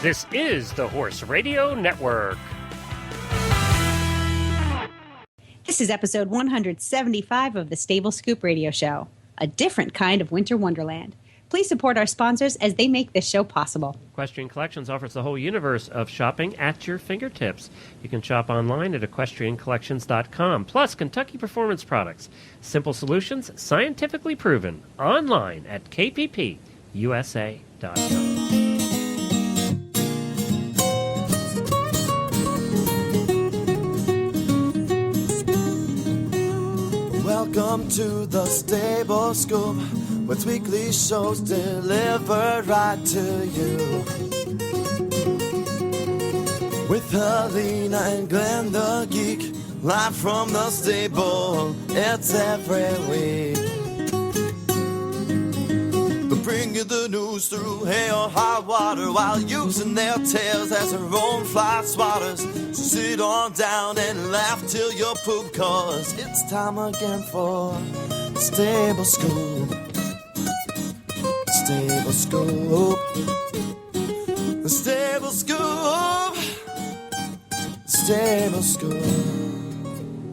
This is the Horse Radio Network. This is episode 175 of the Stable Scoop Radio Show, a different kind of winter wonderland. Please support our sponsors as they make this show possible. Equestrian Collections offers the whole universe of shopping at your fingertips. You can shop online at equestriancollections.com. Plus, Kentucky Performance Products. Simple solutions, scientifically proven. Online at kppusa.com. Welcome to the Stable Scoop, with weekly shows delivered right to you. With Helena and Glenn the Geek, live from the stable, it's every week. They'll bring you the news through hail or high water, while using their tails as their own fly swatters. So sit on down and laugh till you poop, cause it's time again for Stable Scoop. Stable Scoop. The Stable Scoop. Stable Scoop.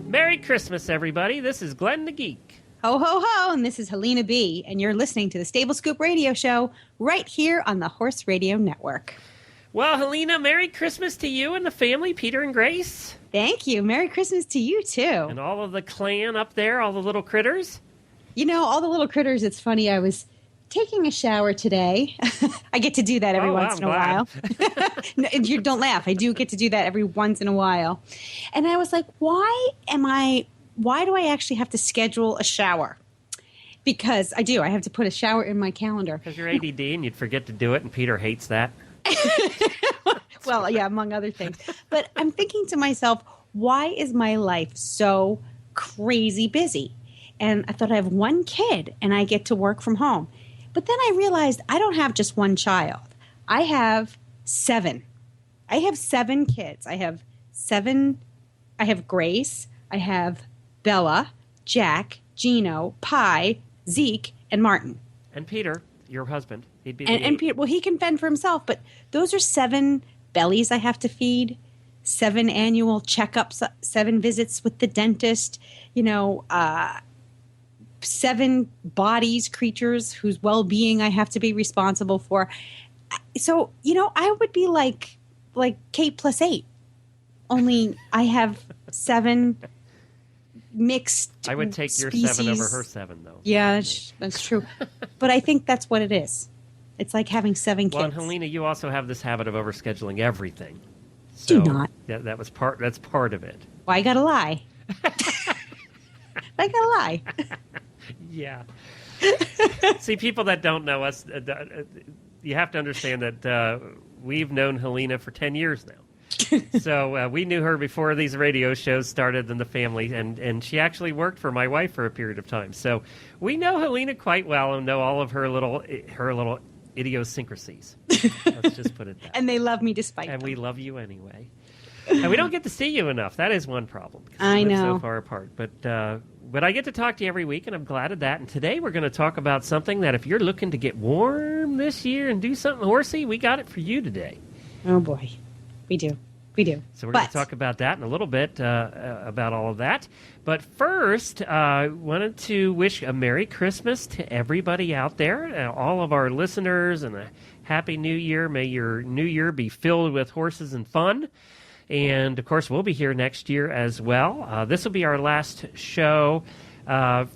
Merry Christmas, everybody. This is Glenn the Geek. Ho, ho, ho, and this is Helena B., and you're listening to the Stable Scoop Radio Show right here on the Horse Radio Network. Well, Helena, Merry Christmas to you and the family, Peter and Grace. Thank you. Merry Christmas to you, too. And all of the clan up there, all the little critters. You know, all the little critters, it's funny, I was taking a shower today. I get to do that every once in a while. No, you don't laugh. I do get to do that every once in a while. And I was like, why do I actually have to schedule a shower? Because I do. I have to put a shower in my calendar. Because you're ADD and you'd forget to do it, and Peter hates that. Well, yeah, among other things. But I'm thinking to myself, why is my life so crazy busy? And I thought I have one kid and I get to work from home. But then I realized I don't have just one child. I have 7. I have 7 kids. I have Grace. I have Bella, Jack, Gino, Pi, Zeke, and Martin. And Peter, your husband. He'd be and Peter, well, he can fend for himself, but those are 7 bellies I have to feed, 7 annual checkups, 7 visits with the dentist, 7 bodies, creatures whose well-being I have to be responsible for. So, I would be like Kate plus 8, only I have 7 mixed I would take species. Your 7 over her 7, though. Yeah, that's true. But I think that's what it is. It's like having 7 kids. Well, and Helena, you also have this habit of overscheduling everything. So do not. That's part of it. Well, I gotta lie. I gotta lie. Yeah. See, people that don't know us, you have to understand that we've known Helena for 10 years now. So we knew her before these radio shows started in the family, and she actually worked for my wife for a period of time. So we know Helena quite well and know all of her little idiosyncrasies. Let's just put it that way. And they love me despite them. And we love you anyway. And we don't get to see you enough. That is one problem. I we live know. so far apart. But I get to talk to you every week, and I'm glad of that. And today we're going to talk about something that if you're looking to get warm this year and do something horsey, we got it for you today. Oh, boy. We do. So we're going to talk about that in a little bit, about all of that. But first, I wanted to wish a Merry Christmas to everybody out there, all of our listeners, and a Happy New Year. May your new year be filled with horses and fun. And, of course, we'll be here next year as well. This will be our last show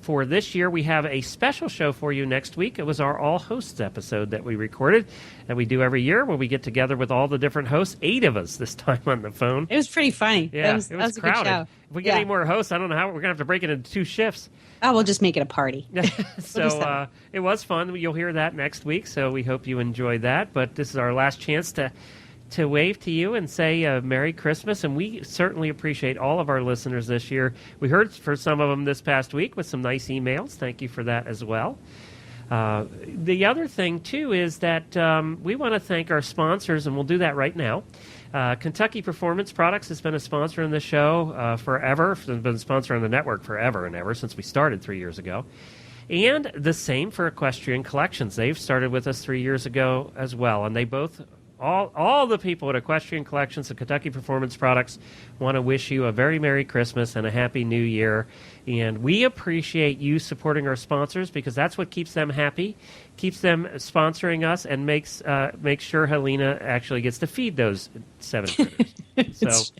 for this year. We have a special show for you next week. It was our All Hosts episode that we recorded that we do every year where we get together with all the different hosts, 8 of us this time on the phone. It was pretty funny. Yeah, it was crowded. A good show. If we get any more hosts, I don't know how. We're going to have to break it into 2 shifts. Oh, we'll just make it a party. So it was fun. You'll hear that next week, so we hope you enjoyed that. But this is our last chance to wave to you and say Merry Christmas, and we certainly appreciate all of our listeners this year. We heard for some of them this past week with some nice emails. Thank you for that as well. The other thing, too, is that we want to thank our sponsors, and we'll do that right now. Kentucky Performance Products has been a sponsor in the show forever. It's been a sponsor on the network forever and ever since we started 3 years ago. And the same for Equestrian Collections. They've started with us 3 years ago as well, and they both all the people at Equestrian Collections and Kentucky Performance Products want to wish you a very Merry Christmas and a Happy New Year. And we appreciate you supporting our sponsors because that's what keeps them happy, keeps them sponsoring us, and makes sure Helena actually gets to feed those 7 critters.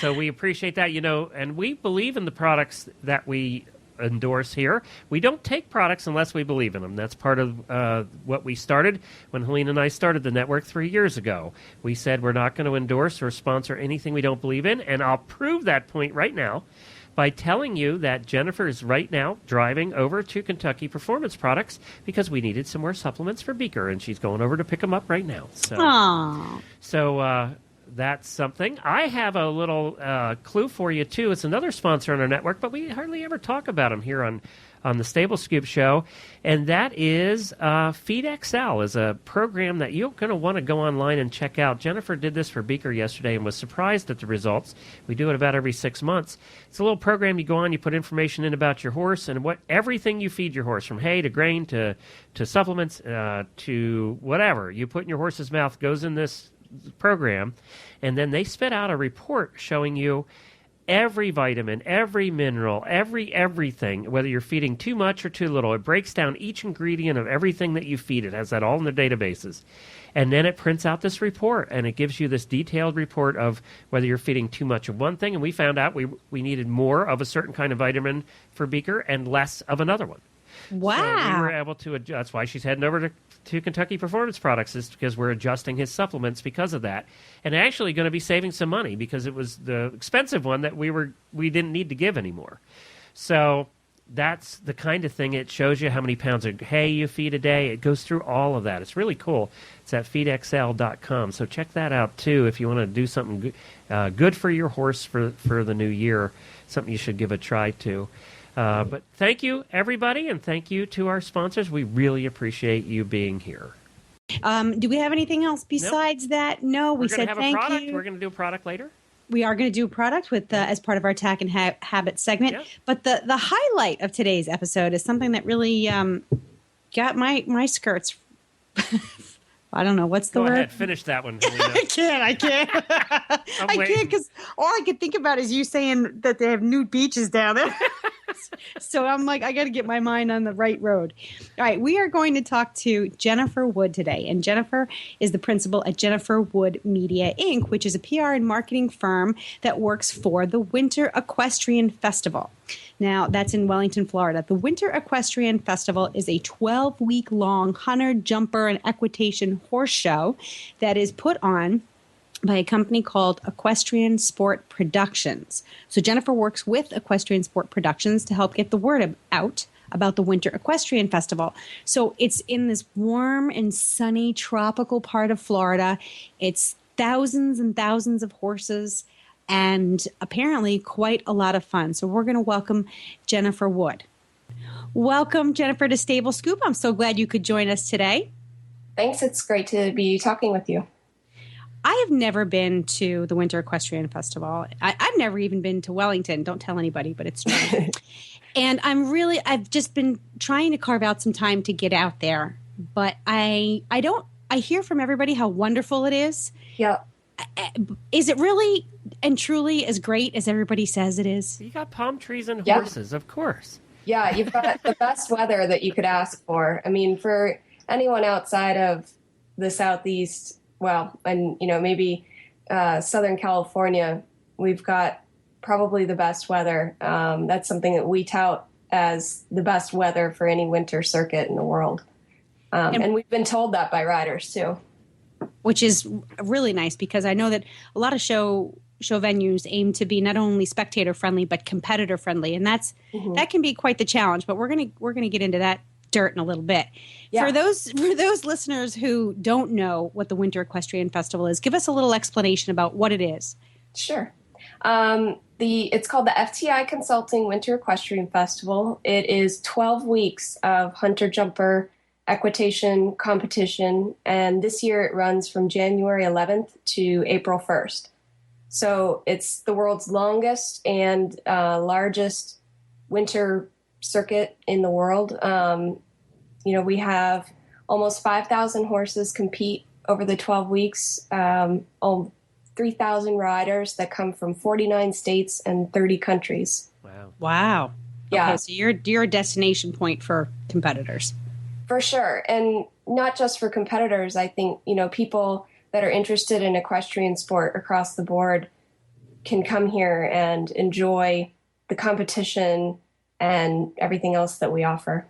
So we appreciate that, and we believe in the products that we endorse here. We don't take products unless we believe in them. That's part of what we started when Helena and I started the network 3 years ago. We said we're not going to endorse or sponsor anything we don't believe in, and I'll prove that point right now by telling you that Jennifer is right now driving over to Kentucky Performance Products because we needed some more supplements for Beaker, and she's going over to pick them up right now. So that's something. I have a little clue for you, too. It's another sponsor on our network, but we hardly ever talk about them here on the Stable Scoop Show, and that is Feed XL is a program that you're going to want to go online and check out. Jennifer did this for Beaker yesterday and was surprised at the results. We do it about every 6 months. It's a little program you go on, you put information in about your horse and everything you feed your horse, from hay to grain to supplements to whatever you put in your horse's mouth goes in this program, and then they spit out a report showing you every vitamin, every mineral, everything, whether you're feeding too much or too little. It breaks down each ingredient of everything that you feed. It has that all in the databases. And then it prints out this report, and it gives you this detailed report of whether you're feeding too much of one thing, and we found out we needed more of a certain kind of vitamin for Beaker and less of another one. Wow. So we were able to adjust. That's why she's heading over to Kentucky Performance Products, is because we're adjusting his supplements because of that. And actually going to be saving some money because it was the expensive one that we didn't need to give anymore. So that's the kind of thing. It shows you how many pounds of hay you feed a day. It goes through all of that. It's really cool. It's at feedxl.com. So check that out, too, if you want to do something good for your horse for the new year, something you should give a try to. But thank you, everybody, and thank you to our sponsors. We really appreciate you being here. Do we have anything else besides that? No, we said thank you. We're going to do a product later. We are going to do a product with as part of our Attack and Habit segment. Yep. But the highlight of today's episode is something that really got my skirts. I don't know. What's the word? Go ahead. Finish that one. I can't. I can't because all I could think about is you saying that they have nude beaches down there. So I'm like, I got to get my mind on the right road. All right. We are going to talk to Jennifer Wood today. And Jennifer is the principal at Jennifer Wood Media, Inc., which is a PR and marketing firm that works for the Winter Equestrian Festival. Now, that's in Wellington, Florida. The Winter Equestrian Festival is a 12-week-long hunter, jumper, and equitation horse show that is put on by a company called Equestrian Sport Productions. So Jennifer works with Equestrian Sport Productions to help get the word out about the Winter Equestrian Festival. So it's in this warm and sunny tropical part of Florida. It's thousands and thousands of horses and apparently quite a lot of fun. So we're going to welcome Jennifer Wood. Welcome, Jennifer, to Stable Scoop. I'm so glad you could join us today. Thanks. It's great to be talking with you. I have never been to the Winter Equestrian Festival. I've never even been to Wellington. Don't tell anybody, but it's true. And I've just been trying to carve out some time to get out there. But I hear from everybody how wonderful it is. Yeah. Is it really and truly as great as everybody says it is? You got palm trees and horses, of course. Yeah, you've got the best weather that you could ask for. I mean, for anyone outside of the Southeast, well, and, maybe Southern California, we've got probably the best weather. That's something that we tout as the best weather for any winter circuit in the world. And we've been told that by riders, too. Which is really nice because I know that a lot of show venues aim to be not only spectator friendly but competitor friendly, and that can be quite the challenge. But we're gonna get into that dirt in a little bit. Yeah. For those listeners who don't know what the Winter Equestrian Festival is, give us a little explanation about what it is. Sure. It's called the FTI Consulting Winter Equestrian Festival. It is 12 weeks of hunter jumper equitation competition, and this year it runs from January 11th to April 1st. So it's the world's longest and largest winter circuit in the world. We have almost 5,000 horses compete over the 12 weeks, 3,000 riders that come from 49 states and 30 countries. Wow. Yeah. Okay, so you're a destination point for competitors. For sure. And not just for competitors. I think, people that are interested in equestrian sport across the board can come here and enjoy the competition and everything else that we offer.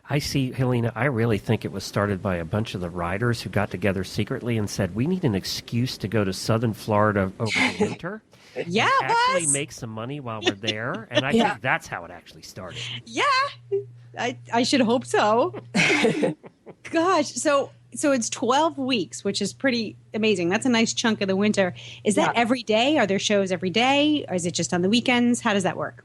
I see, Helena, I really think it was started by a bunch of the riders who got together secretly and said, we need an excuse to go to southern Florida over the winter. Yeah, actually make some money while we're there. And I think that's how it actually started. Yeah, I should hope so. Gosh, so it's 12 weeks, which is pretty amazing. That's a nice chunk of the winter. Is that every day? Are there shows every day? Or is it just on the weekends? How does that work?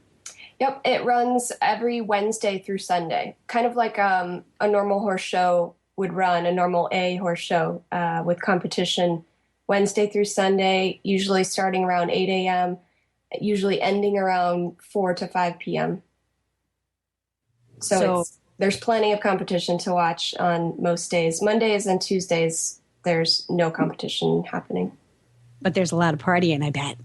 Yep, it runs every Wednesday through Sunday, kind of like a normal horse show would run, a normal A horse show with competition Wednesday through Sunday, usually starting around 8 a.m., usually ending around 4 to 5 p.m. So there's plenty of competition to watch on most days. Mondays and Tuesdays, there's no competition happening. But there's a lot of partying, I bet.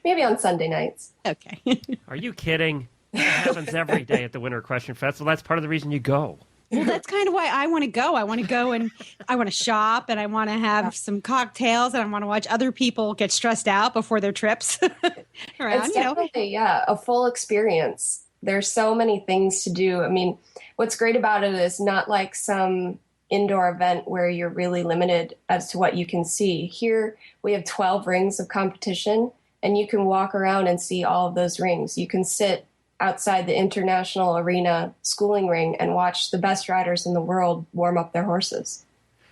Maybe on Sunday nights. Okay. Are you kidding? That happens every day at the Winter Equestrian Festival. That's part of the reason you go. Well, that's kind of why I want to go. I want to go and I want to shop and I want to have some cocktails and I want to watch other people get stressed out before their trips around. It's definitely, a full experience. There's so many things to do. I mean, what's great about it is not like some indoor event where you're really limited as to what you can see. Here we have 12 rings of competition and you can walk around and see all of those rings. You can sit outside the International Arena schooling ring and watch the best riders in the world warm up their horses.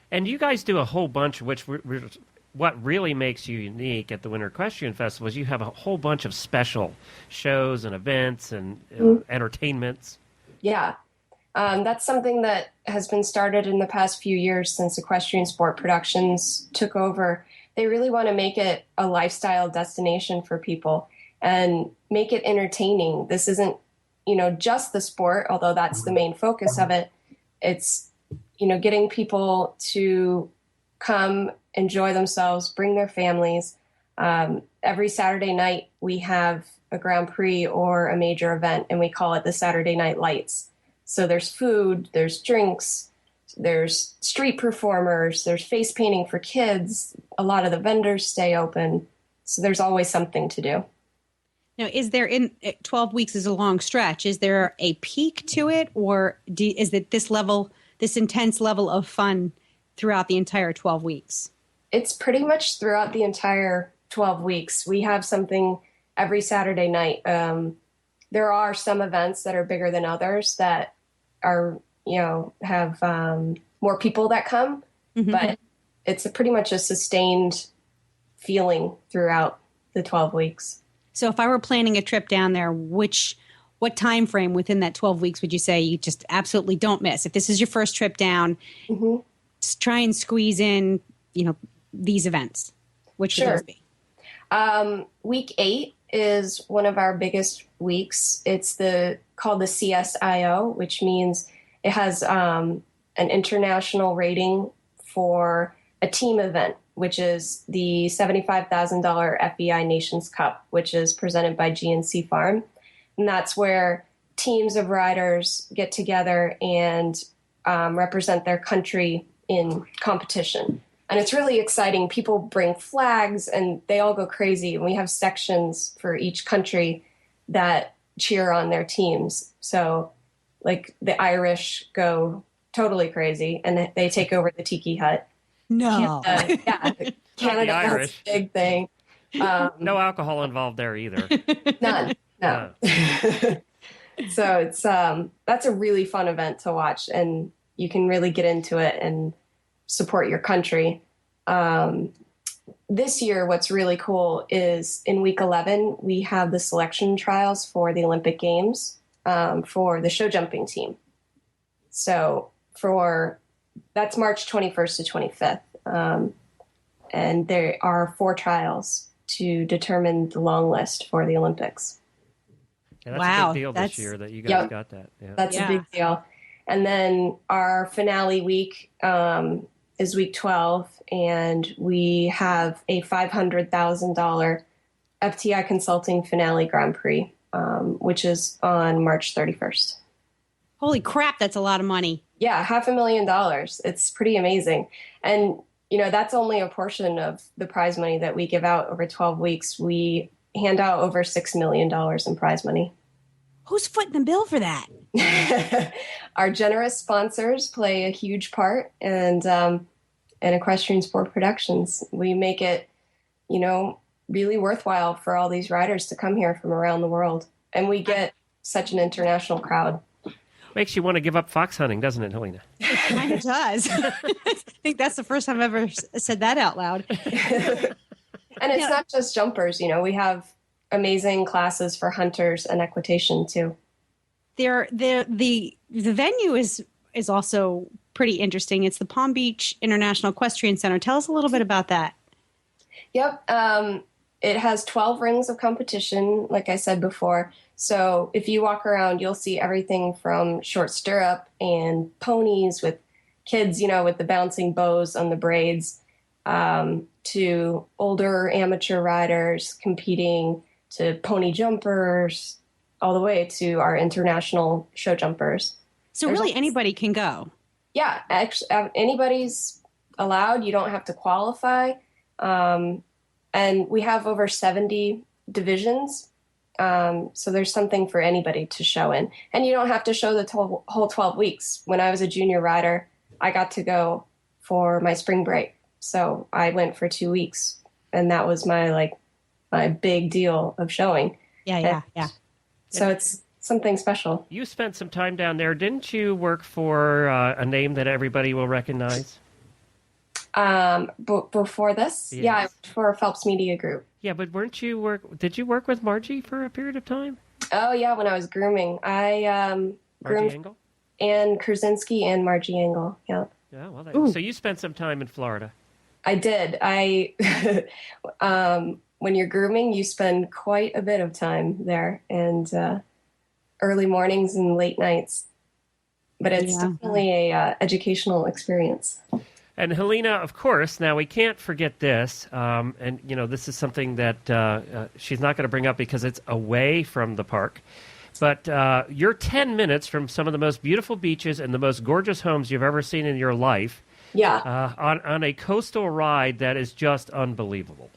And you guys do a whole bunch, which what really makes you unique at the Winter Equestrian Festival is you have a whole bunch of special shows and events and entertainments. Yeah. That's something that has been started in the past few years since Equestrian Sport Productions took over. They really want to make it a lifestyle destination for people and make it entertaining. This isn't, just the sport, although that's the main focus of it. It's, getting people to come, enjoy themselves, bring their families. Every Saturday night we have a Grand Prix or a major event, and we call it the Saturday Night Lights. So there's food, there's drinks, there's street performers, there's face painting for kids. A lot of the vendors stay open. So there's always something to do. Now, is there 12 weeks is a long stretch. Is there a peak to it or is it this intense level of fun throughout the entire 12 weeks? It's pretty much throughout the entire 12 weeks. We have something every Saturday night. There are some events that are bigger than others that are, have more people that come, but it's pretty much a sustained feeling throughout the 12 weeks. So if I were planning a trip down there, what time frame within that 12 weeks would you say you just absolutely don't miss? If this is your first trip down, try and squeeze in, these events. Which would those be? Week 8 is one of our biggest weeks. It's called the CSIO, which means it has an international rating for a team event, which is the $75,000 FEI Nations Cup, which is presented by GNC Farm. And that's where teams of riders get together and represent their country in competition. And it's really exciting. People bring flags and they all go crazy. And we have sections for each country that cheer on their teams. So like the Irish go totally crazy and they take over the tiki hut. No. Canada, that's a big thing. No alcohol involved there either. None. No. So it's that's a really fun event to watch and you can really get into it and support your country. This year, what's really cool is in week 11, we have the selection trials for the Olympic Games for the show jumping team. So that's March 21st to 25th. And there are 4 trials to determine the long list for the Olympics. Yeah, that's a big deal this year that you guys got that. Yeah. That's a big deal. And then our finale week is week 12, and we have a $500,000 FTI Consulting Finale Grand Prix, which is on March 31st. Holy crap, that's a lot of money. Yeah, $500,000. It's pretty amazing. And, that's only a portion of the prize money that we give out over 12 weeks. We hand out over $6 million in prize money. Who's footing the bill for that? Our generous sponsors play a huge part, and Equestrian Sport Productions. We make it, really worthwhile for all these riders to come here from around the world. And we get such an international crowd. Makes you want to give up fox hunting, doesn't it, Helena? It kind of does. I think that's the first time I've ever said that out loud. And it's not just jumpers, we have amazing classes for hunters and equitation too. The venue is also pretty interesting. It's the Palm Beach International Equestrian Center. Tell us a little bit about that. Yep. It has 12 rings of competition, like I said before. So if you walk around, you'll see everything from short stirrup and ponies with kids, with the bouncing bows on the braids, to older amateur riders competing, to pony jumpers, all the way to our international show jumpers. So really anybody can go? Yeah, actually, anybody's allowed. You don't have to qualify. And we have over 70 divisions. So there's something for anybody to show in. And you don't have to show the whole 12 weeks. When I was a junior rider, I got to go for my spring break. So I went for 2 weeks. And that was my big deal of showing. Yeah. So it's something special. You spent some time down there. Didn't you work for a name that everybody will recognize? Before this? Yes. Yeah, I worked for Phelps Media Group. Yeah, but did you work with Margie for a period of time? Oh, yeah, when I was grooming. I groomed Engel? Ann Krasinski and Margie Engel. Yeah. Yeah, well, so you spent some time in Florida. I did. When you're grooming, you spend quite a bit of time there, and early mornings and late nights. But it's definitely a educational experience. And Helena, of course, now we can't forget this, and this is something that she's not going to bring up because it's away from the park, but you're 10 minutes from some of the most beautiful beaches and the most gorgeous homes you've ever seen in your life. Yeah. On a coastal ride that is just unbelievable.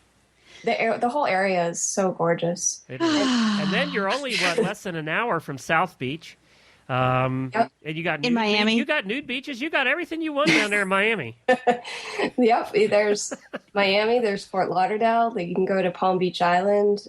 The whole area is so gorgeous. It is. And then you're only, less than an hour from South Beach. Yep. And you got in Miami. You got nude beaches. You got everything you want down there in Miami. Yep. There's Miami. There's Fort Lauderdale. You can go to Palm Beach Island.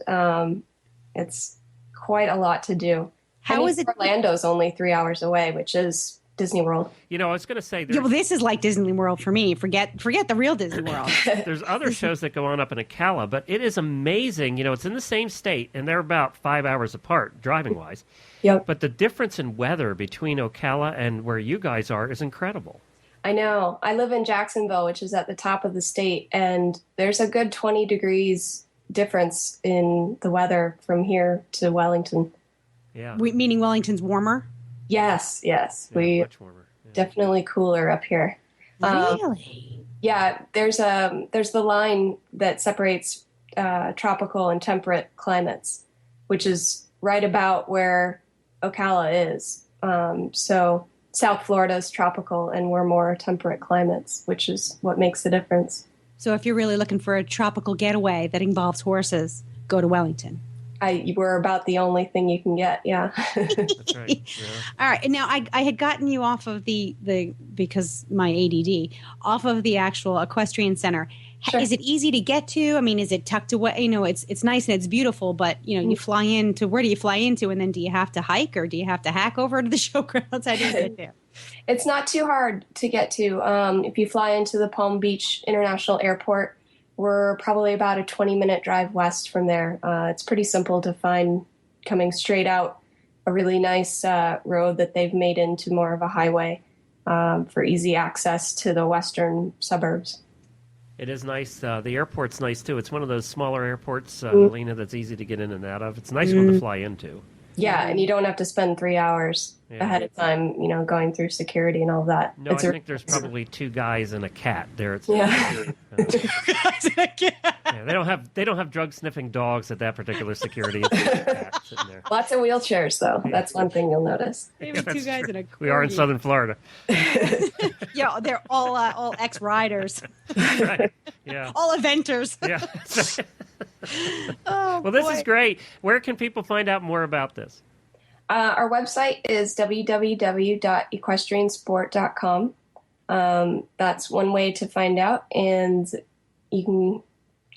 It's quite a lot to do. How is it? Orlando's only 3 hours away, which is Disney World. I was going to say, Yeah, well, this is like Disney World for me. Forget the real Disney World. There's other shows that go on up in Ocala, but it is amazing. It's in the same state, and they're about 5 hours apart, driving-wise. Yep. But the difference in weather between Ocala and where you guys are is incredible. I know. I live in Jacksonville, which is at the top of the state, and there's a good 20 degrees difference in the weather from here to Wellington. Yeah. Meaning Wellington's warmer? Yes. Yeah, much warmer. Yeah. Definitely cooler up here. Really? Yeah, there's the line that separates tropical and temperate climates, which is right about where Ocala is. So South Florida is tropical, and we're more temperate climates, which is what makes the difference. So if you're really looking for a tropical getaway that involves horses, go to Wellington. We're about the only thing you can get, yeah. That's right. Yeah. All right. Now, I had gotten you off of the because my ADD, off of the actual equestrian center. Sure. Is it easy to get to? I mean, is it tucked away? It's nice and it's beautiful, but, you fly into, where do you fly into? And then do you have to hike or do you have to hack over to the showgrounds? How do you get there? It's not too hard to get to. If you fly into the Palm Beach International Airport, we're probably about a 20-minute drive west from there. It's pretty simple to find coming straight out a really nice road that they've made into more of a highway for easy access to the western suburbs. It is nice. The airport's nice, too. It's one of those smaller airports, Helena, that's easy to get in and out of. It's a nice one to fly into. Yeah, and you don't have to spend 3 hours ahead of time, going through security and all that. No, I think there's probably 2 guys and a cat there. It's Yeah. Yeah, they don't have drug sniffing dogs at that particular security. It's just a cat sitting there. Lots of wheelchairs, though. That's one thing you'll notice. Maybe 2 guys true. and a We are in corgi. Southern Florida. Yeah, they're all ex-riders, Right. Yeah. all eventers. Yeah. Oh, Well, this boy. is great. Where can people find out more about this? Our website is www.equestriansport.com. That's one way to find out, and you can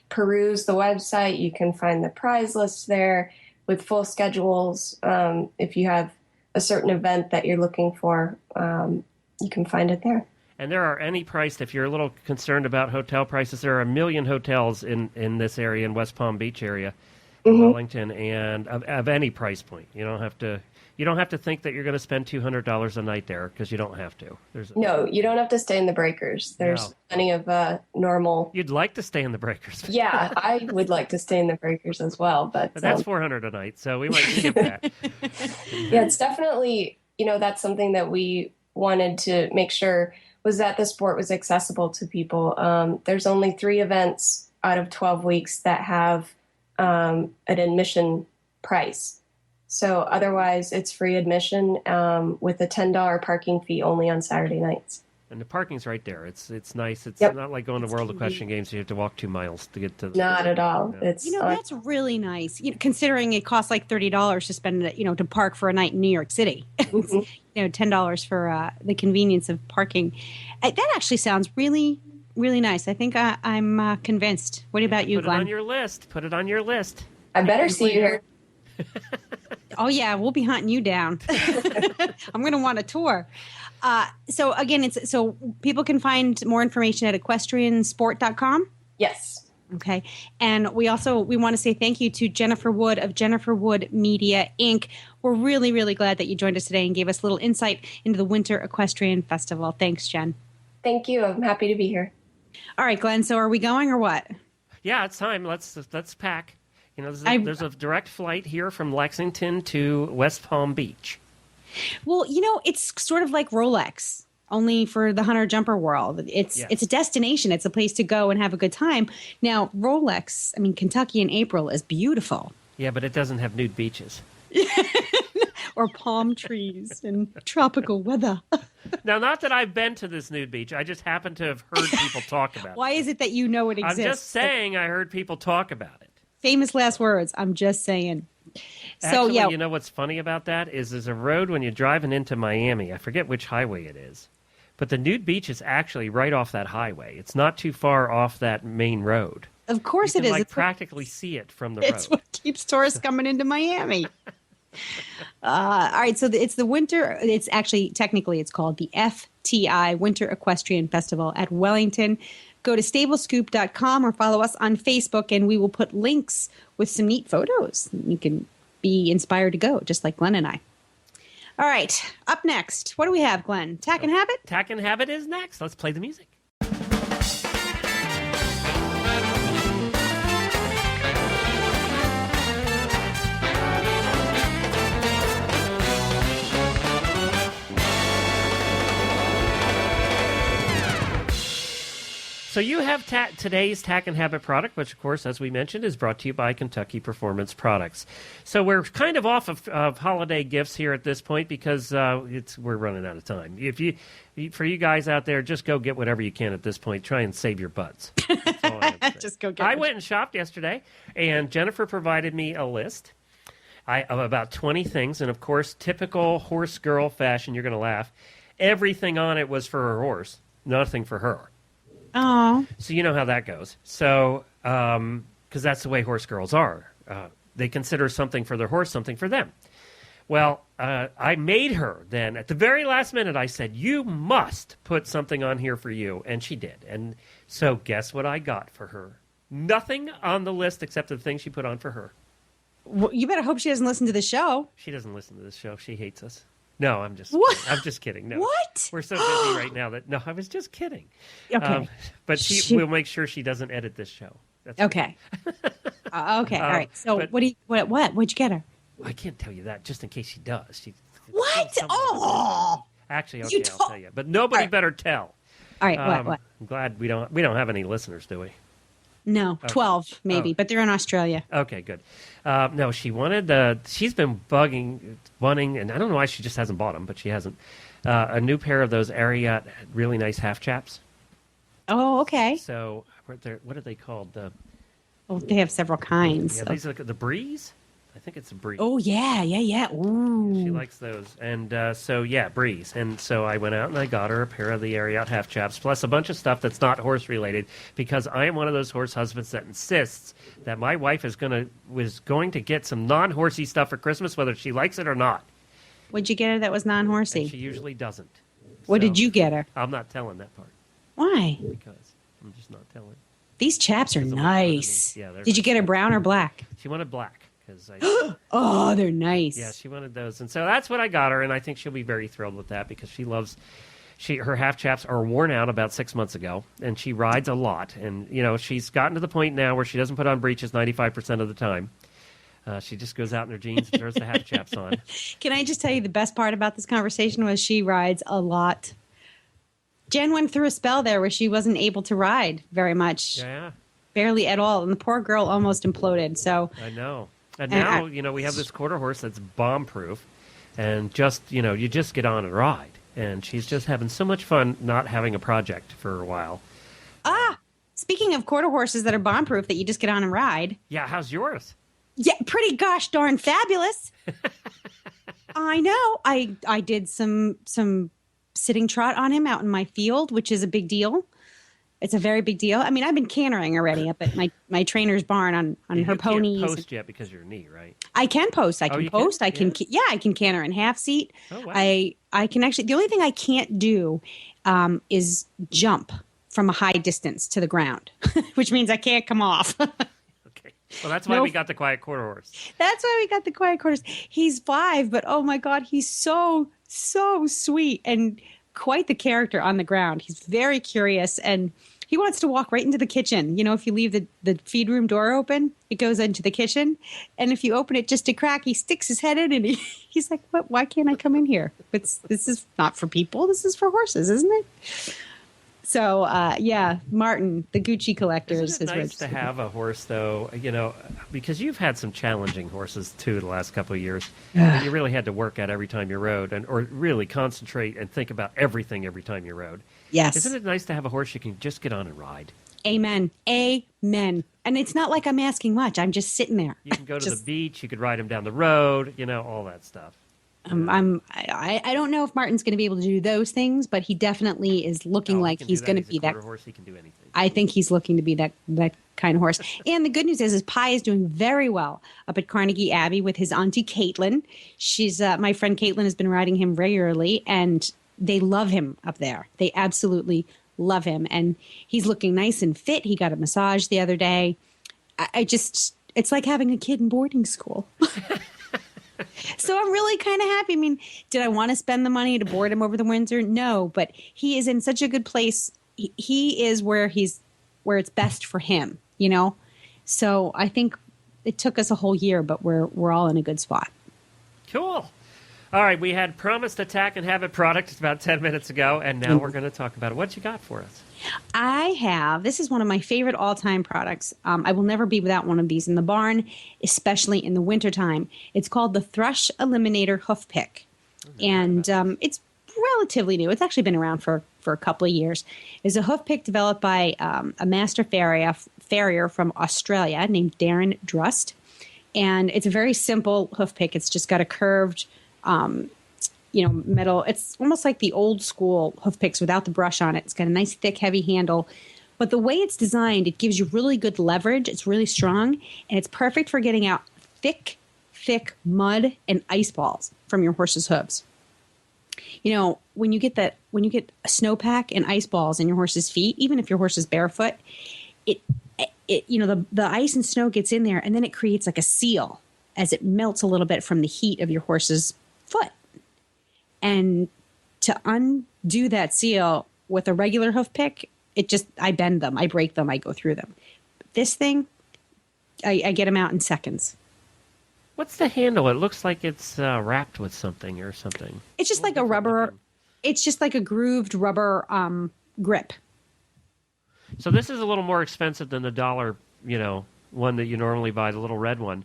peruse the website. You can find the prize list there with full schedules. If you have a certain event that you're looking for, you can find it there. And there are any priced, if you're a little concerned about hotel prices, there are 1 million hotels in this area, in West Palm Beach area, in Wellington, and of any price point. You don't have to think that you're going to spend $200 a night there, because you don't have to. No, you don't have to stay in the breakers. There's plenty of normal. You'd like to stay in the breakers. Yeah, I would like to stay in the breakers as well, but That's $400 a night, so we might skip that. yeah, it's definitely, that's something that we wanted to make sure was that the sport was accessible to people. There's only 3 events out of 12 weeks that have an admission price. So otherwise, it's free admission with a $10 parking fee only on Saturday nights. And the parking's right there. It's nice. It's Yep. not like going to World Equestrian Games. You have to walk 2 miles to get to the... Not at all. No. It's That's really nice. Considering it costs like $30 to spend it, to park for a night in New York City. $10 for the convenience of parking. That actually sounds really, really nice. I think I'm convinced. What about you, Put Glenn? it on your list. Put it on your list. I better see you here. Oh yeah, we'll be hunting you down. I'm going to want a tour. So again, so people can find more information at equestriansport.com. Yes. Okay. And we want to say thank you to Jennifer Wood of Jennifer Wood Media, Inc. We're really, really glad that you joined us today and gave us a little insight into the Winter Equestrian Festival. Thanks, Jen. Thank you. I'm happy to be here. All right, Glenn. So are we going or what? Yeah, it's time. Let's pack. There's a direct flight here from Lexington to West Palm Beach. Well, it's sort of like Rolex, only for the hunter jumper world. It's a destination. It's a place to go and have a good time. Now, Rolex, Kentucky in April is beautiful. Yeah, but it doesn't have nude beaches. Or palm trees and tropical weather. Now, not that I've been to this nude beach. I just happen to have heard people talk about it. Why is it that you know it exists? I'm just saying I heard people talk about it. Famous last words. I'm just saying. Actually, So, you know what's funny about that is there's a road when you're driving into Miami. I forget which highway it is. But the nude beach is actually right off that highway. It's not too far off that main road. Of course You it can, is. like, practically see it from the It's road. what keeps tourists coming into Miami. All right, so it's the winter. It's actually technically it's called the FTI Winter Equestrian Festival at Wellington. Go to stablescoop.com or follow us on Facebook, and we will put links with some neat photos. You can be inspired to go, just like Glenn and I. All right, up next, what do we have, Glenn? Tack and Habit? Tack and Habit is next. Let's play the music. So you have today's Tack and Habit product, which, of course, as we mentioned, is brought to you by Kentucky Performance Products. So we're kind of off of holiday gifts here at this point because we're running out of time. For you guys out there, just go get whatever you can at this point. Try and save your butts. That's all I have to say. Just go get I what went and shopped yesterday, and Jennifer provided me a list of about 20 things. And, of course, typical horse girl fashion, you're going to laugh. Everything on it was for her horse, nothing for her. Oh, So you know how that goes. So, because that's the way horse girls are. They consider something for their horse, something for them. Well, I made her then. At the very last minute, I said, you must put something on here for you. And she did. And so guess what I got for her? Nothing on the list except the thing she put on for her. well, you better hope she doesn't listen to the show. She doesn't listen to this show. She hates us. No, I'm just What? kidding. I'm just kidding. No. What? We're so busy right now that, no, I was just kidding. Okay. But She- we'll make sure she doesn't edit this show. That's Okay. Okay. All right. So but- what'd you get her? I can't tell you that just in case she does. What? somewhat of a Oh, Actually, You okay, I'll told- tell you. But nobody All right. better tell. all right. What? I'm glad we don't have any listeners, do we? No, 12 maybe, Oh. but they're in Australia. Okay, good. No, she wanted she's been wanting, and I don't know why she just hasn't bought them, but she hasn't. A new pair of those Ariat really nice half chaps. Oh, okay. So what are they called? Oh, they have several kinds. Yeah, these are the Breeze. I think it's a Breeze. Oh, yeah. Ooh. She likes those. And so, yeah, Breeze. And so I went out and I got her a pair of the Ariat half chaps, plus a bunch of stuff that's not horse related, because I am one of those horse husbands that insists that my wife was going to get some non-horsey stuff for Christmas, whether she likes it or not. What'd you get her that was And she non-horsey? usually doesn't. What So, did you get her? I'm not telling that part Why? because I'm just not telling. These chaps are Because of what it nice. means. Yeah, they're Did you get her brown or black? She wanted black because Oh, they're nice. yeah, she wanted those, and so that's what I got her, and I think she'll be very thrilled with that because she loves. Her half chaps are worn out about 6 months ago, and she rides a lot, and she's gotten to the point now where she doesn't put on breeches 95% of the time. She just goes out in her jeans and throws the half chaps on. Can I just tell you the best part about this conversation was she rides a lot. Jen went through a spell there where she wasn't able to ride very much, Yeah, barely at all, and the poor girl almost imploded. So I know. And And now we have this quarter horse that's bomb-proof, and just you just get on and ride, and she's just having so much fun not having a project for a while. speaking of quarter horses that are bomb-proof that you just get on and ride, Yeah, how's yours? yeah, pretty gosh darn fabulous. I know. I did some sitting trot on him out in my field, which is a big deal. It's a very big deal. I mean, I've been cantering already up at my trainer's barn on You her can't ponies. post yet because of your knee, right? I can post. I can you can? post. I can. Yeah, I can canter in half seat. Oh, wow. I can actually. The only thing I can't do is jump from a high distance to the ground, which means I can't come off. Okay. Well, that's why No. we got the quiet quarter horse. That's why we got the quiet quarters. He's 5, but oh my God, he's so sweet and quite the character on the ground. He's very curious and he wants to walk right into the kitchen. If you leave the feed room door open, it goes into the kitchen. And if you open it just a crack, he sticks his head in and he's like, "What? Why can't I come in here? This is not for people. This is for horses, isn't it?" So, yeah, Martin, the Gucci collector, is Isn't his it nice to have a horse, though, because you've had some challenging horses, too, the last couple of years. That you really had to work at every time you rode, or really concentrate and think about everything every time you rode. Yes. Isn't it nice to have a horse you can just get on and ride? Amen. Amen. And it's not like I'm asking much. I'm just sitting there. You can go to Just- the beach, you could ride him down the road, all that stuff. I don't know if Martin's going to be able to do those things, but he definitely is looking like he's going to be that. Quarter horse, he can do anything. I think he's looking to be that kind of horse. And the good news is Pi is doing very well up at Carnegie Abbey with his auntie Caitlin. She's my friend Caitlin has been riding him regularly, and they love him up there. They absolutely love him, and he's looking nice and fit. He got a massage the other day. It's like having a kid in boarding school. So I'm really kind of happy. I mean, did I want to spend the money to board him over the winter? No, but he is in such a good place. He is where it's best for him, So I think it took us a whole year, but we're all in a good spot. Cool. All right, we had promised Attack and Habit product about 10 minutes ago, and now we're going to talk about it. What you got for us? This is one of my favorite all-time products. I will never be without one of these in the barn, especially in the wintertime. It's called the Thrush Eliminator Hoof Pick. And it's relatively new. It's actually been around for a couple of years. It's a hoof pick developed by a master farrier from Australia named Darren Drust. And it's a very simple hoof pick. It's just got a curved metal. It's almost like the old school hoof picks without the brush on it. It's got a nice, thick, heavy handle. But the way it's designed, it gives you really good leverage. It's really strong, and it's perfect for getting out thick mud and ice balls from your horse's hooves. When you get a snowpack and ice balls in your horse's feet, even if your horse is barefoot, the ice and snow gets in there, and then it creates like a seal as it melts a little bit from the heat of your horse's foot. And to undo that seal with a regular hoof pick, I bend them, I break them, I go through them. This thing, I get them out in seconds. What's the handle? It looks like it's wrapped with something or something. It's just like a rubber. Looking. It's just like a grooved rubber grip. So this is a little more expensive than the $1, one that you normally buy, the little red one.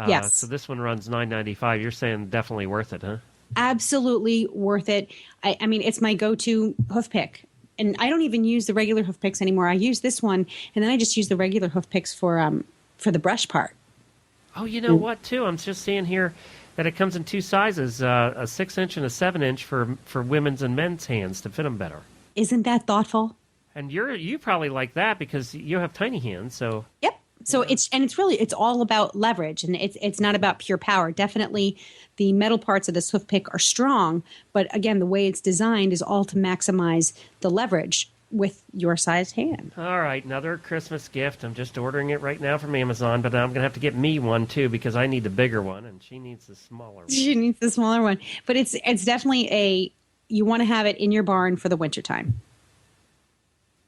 Yes. So this one runs $9.95. You're saying definitely worth it, huh? Absolutely worth it. I mean, it's my go-to hoof pick. And I don't even use the regular hoof picks anymore. I use this one, and then I just use the regular hoof picks for the brush part. Oh, you know what, too? I'm just seeing here that it comes in two sizes, a 6-inch and a 7-inch for women's and men's hands to fit them better. Isn't that thoughtful? And you probably like that because you have tiny hands, so... Yep. So it's all about leverage, and it's not about pure power. Definitely the metal parts of this hoof pick are strong, but again, the way it's designed is all to maximize the leverage with your sized hand. All right, another Christmas gift. I'm just ordering it right now from Amazon, but I'm going to have to get me one, too, because I need the bigger one, and she needs the smaller one. She needs the smaller one. But it's definitely you want to have it in your barn for the wintertime.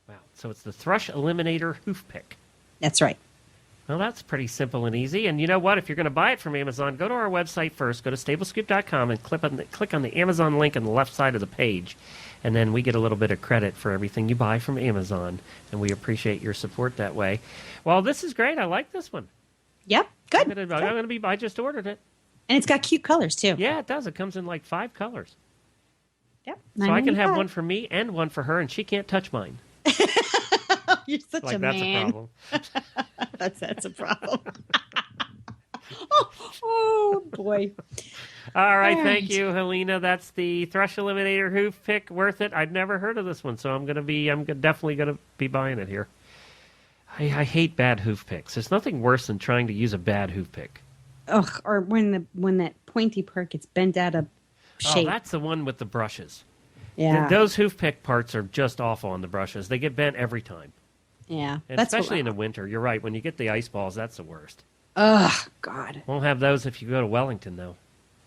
Wow, so it's the Thrush Eliminator Hoof Pick. That's right. Well, that's pretty simple and easy. And you know what? If you're going to buy it from Amazon, go to our website first. Go to stablescoop.com and click on the Amazon link on the left side of the page. And then we get a little bit of credit for everything you buy from Amazon. And we appreciate your support that way. Well, this is great. I like this one. Yep. Good. I just ordered it. And it's got cute colors, too. Yeah, it does. It comes in like 5 colors. Yep. So I can have one for me and one for her, and she can't touch mine. You're such a man. That's a problem. That's a problem. oh, boy. All right, thank you, Helena. That's the Thrush Eliminator Hoof Pick. Worth it. I'd never heard of this one, so I'm definitely gonna be buying it here. I hate bad hoof picks. There's nothing worse than trying to use a bad hoof pick. Ugh, or when that pointy part gets bent out of shape. Oh, that's the one with the brushes. Yeah. Those hoof pick parts are just awful on the brushes. They get bent every time. Yeah. And especially in the winter. You're right. When you get the ice balls, that's the worst. Ugh, God. Won't have those if you go to Wellington, though.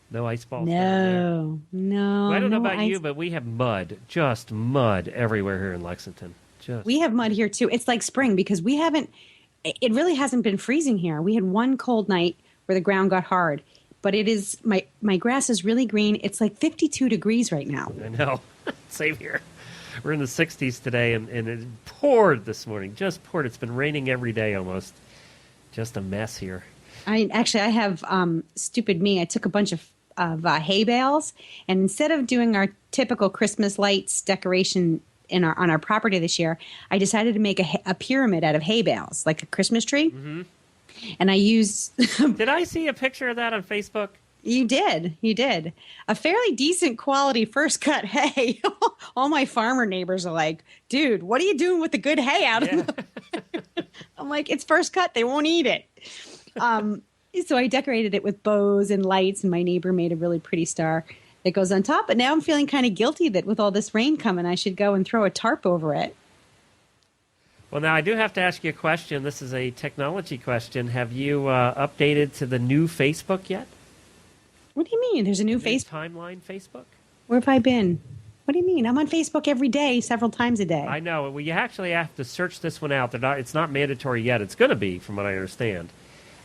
No ice balls down there. No. Well, I don't know about you, but we have mud. Just mud everywhere here in Lexington. We have mud here, too. It's like spring because it really hasn't been freezing here. We had one cold night where the ground got hard. But it is, my grass is really green. It's like 52 degrees right now. I know. Same here. We're in the 60s today, and it poured this morning. Just poured. It's been raining every day almost. Just a mess here. I have, stupid me, I took a bunch of hay bales, and instead of doing our typical Christmas lights decoration on our property this year, I decided to make a pyramid out of hay bales, like a Christmas tree. Mm-hmm. And I used... Did I see a picture of that on Facebook? You did. A fairly decent quality first cut hay. All my farmer neighbors are like, dude, what are you doing with the good hay out of them? I'm like, it's first cut. They won't eat it. So I decorated it with bows and lights, and my neighbor made a really pretty star that goes on top. But now I'm feeling kind of guilty that with all this rain coming, I should go and throw a tarp over it. Well, now I do have to ask you a question. This is a technology question. Have you updated to the new Facebook yet? What do you mean? There's a new Facebook? Timeline Facebook? Where have I been? What do you mean? I'm on Facebook every day, several times a day. I know. Well, you actually have to search this one out. It's not mandatory yet. It's going to be, from what I understand.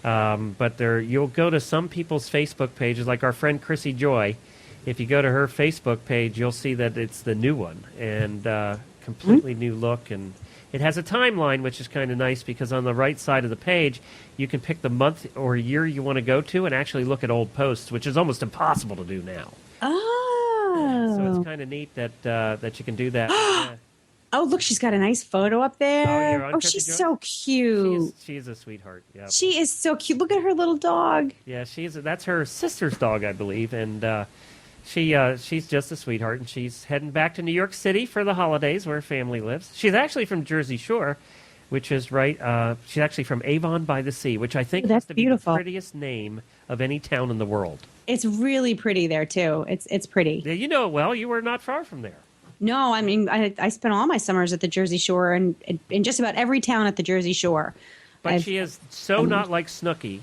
But you'll go to some people's Facebook pages, like our friend Chrissy Joy. If you go to her Facebook page, you'll see that it's the new one and completely new look. And it has a timeline, which is kind of nice because on the right side of the page, you can pick the month or year you want to go to and actually look at old posts, which is almost impossible to do now. Oh. So it's kind of neat that you can do that. Oh, look, she's got a nice photo up there. Oh, she's so cute. She's a sweetheart. Yeah. She is so cute. Look at her little dog. Yeah, that's her sister's dog, I believe, and she's just a sweetheart, and she's heading back to New York City for the holidays where her family lives. She's actually from Jersey Shore, which is right. She's actually from Avon by the Sea, which I think has to be the prettiest name of any town in the world. It's really pretty there too. It's pretty. Yeah, you know it well. You were not far from there. No, I mean I spent all my summers at the Jersey Shore and in just about every town at the Jersey Shore. But she is so not like Snooki.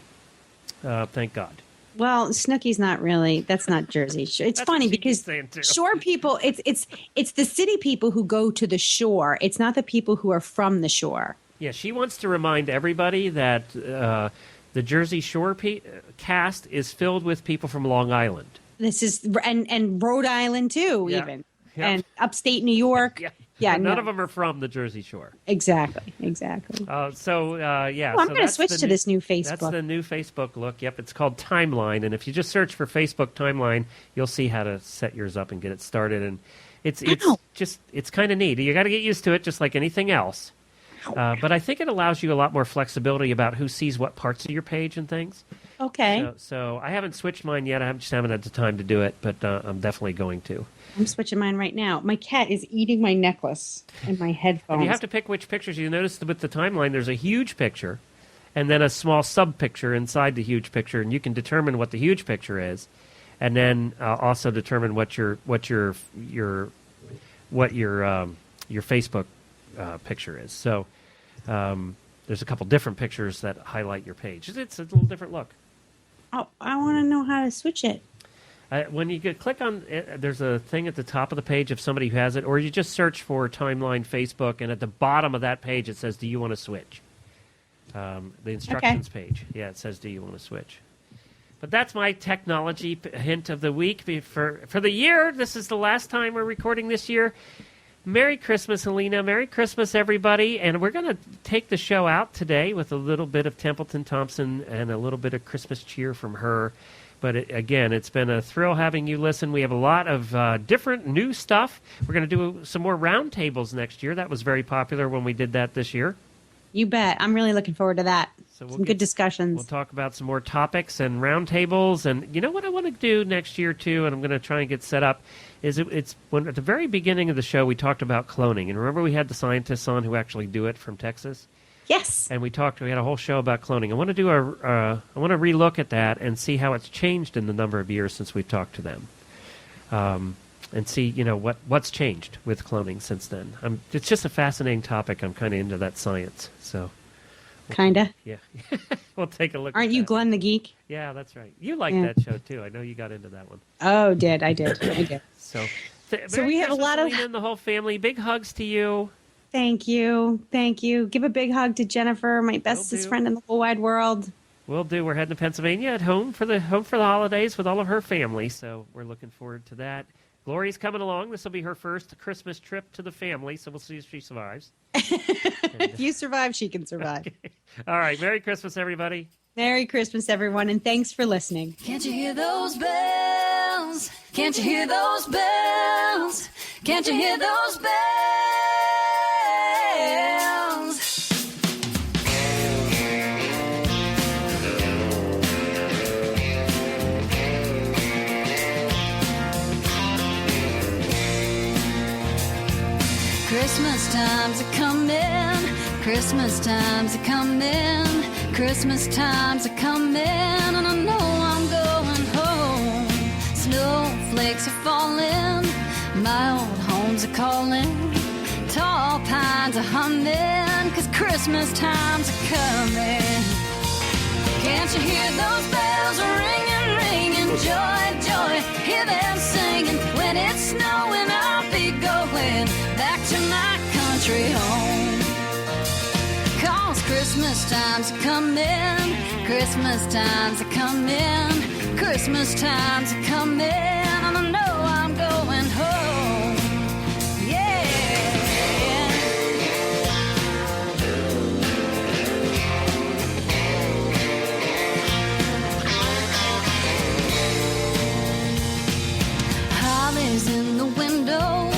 Thank God. Well, Snooki's not really. That's not Jersey. It's funny because shore people. It's the city people who go to the shore. It's not the people who are from the shore. Yeah, she wants to remind everybody that The Jersey Shore cast is filled with people from Long Island. This is and Rhode Island too, Yeah. even Yeah. and upstate New York. Yeah, none no. of them are from the Jersey Shore. Exactly. Yeah. Oh, So I'm so going to switch to this new Facebook. That's the new Facebook look. Yep, it's called Timeline, and if you just search for Facebook Timeline, you'll see how to set yours up and get it started. And it's kind of neat. You got to get used to it, just like anything else. But I think it allows you a lot more flexibility about who sees what parts of your page and things. Okay. So I haven't switched mine yet. I just haven't had the time to do it, but I'm definitely going to. I'm switching mine right now. My cat is eating my necklace and my headphones. You have to pick which pictures. You notice with the timeline, there's a huge picture and then a small sub-picture inside the huge picture, and you can determine what the huge picture is, and then also determine what your Facebook picture is. So there's a couple different pictures that highlight your page. It's a little different look. Oh, I want to know how to switch it. When you click on it, there's a thing at the top of the page of somebody who has it, or you just search for Timeline Facebook, and at the bottom of that page it says, "Do you want to switch?" The instructions page. Yeah, it says, "Do you want to switch?" But that's my technology hint of the week for the year. This is the last time we're recording this year. Merry Christmas, Helena. Merry Christmas, everybody. And we're going to take the show out today with a little bit of Templeton Thompson and a little bit of Christmas cheer from her. But again, it's been a thrill having you listen. We have a lot of different new stuff. We're going to do some more roundtables next year. That was very popular when we did that this year. You bet. I'm really looking forward to that. So some good discussions. We'll talk about some more topics and roundtables. And you know what I want to do next year, too, and I'm going to try and get set up, is it's when at the very beginning of the show we talked about cloning. And remember we had the scientists on who actually do it from Texas? Yes. And we had a whole show about cloning. I want to do I want to relook at that and see how it's changed in the number of years since we've talked to them. And see, what's changed with cloning since then. It's just a fascinating topic. I'm kind of into that science. So, kinda. Yeah. We'll take a look. Aren't you Glenn the Geek? Yeah, that's right. You like that show too. I know you got into that one. Oh, I did. So we have a lot of and the whole family. Big hugs to you. Thank you. Give a big hug to Jennifer, my bestest friend in the whole wide world. Will do. We're heading to Pennsylvania at home for the holidays with all of her family. So we're looking forward to that. Glory's coming along. This will be her first Christmas trip to the family, so we'll see if she survives. If you survive, she can survive. Okay. All right. Merry Christmas, everybody. Merry Christmas, everyone, and thanks for listening. Can't you hear those bells? Can't you hear those bells? Can't you hear those bells? Christmas time's a comin', Christmas time's a comin', Christmas time's a comin', and I know I'm going home. Snowflakes are falling, my old home's a calling, tall pines are humming, 'cause Christmas time's a comin'. Can't you hear those bells ringing, ringing, joy, joy, hear them singing, when it's snowing I'll be going back to my country home. 'Cause Christmas time's a comin', Christmas time's a comin', Christmas time's a comin', and I know I'm going home. Yeah. Holly's in the window,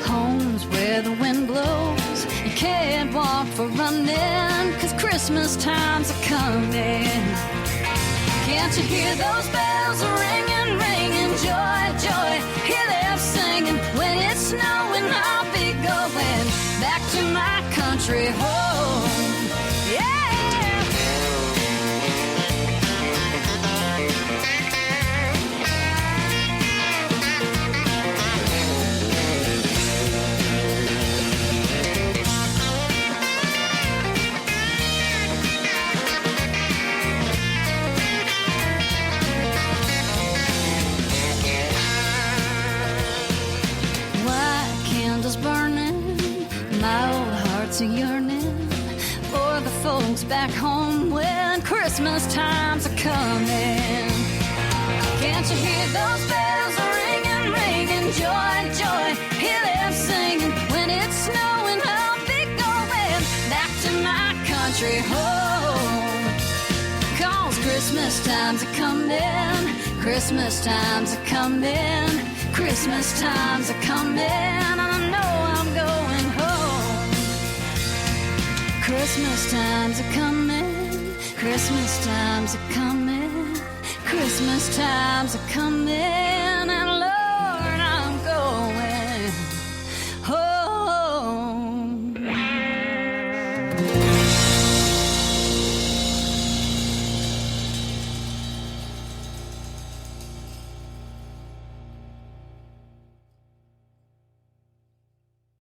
home's where the wind blows. You can't walk for running, 'cause Christmas time's a coming. Can't you hear those bells ringing, ringing, joy, joy, hear them singing, when it's snowing I'll be going back to my country home. Yeah. Burning, my old heart's a yearning for the folks folks back home when Christmas times are coming. Can't you hear those bells ringing, ringing? Joy, joy, hear them singing. When it's snowing, I'll be going back to my country home. 'Cause Christmas times are coming, Christmas times are coming, Christmas times are coming, and I know I'm going home. Christmas times are coming, Christmas times are coming, Christmas times are coming, and Lord, I'm going home.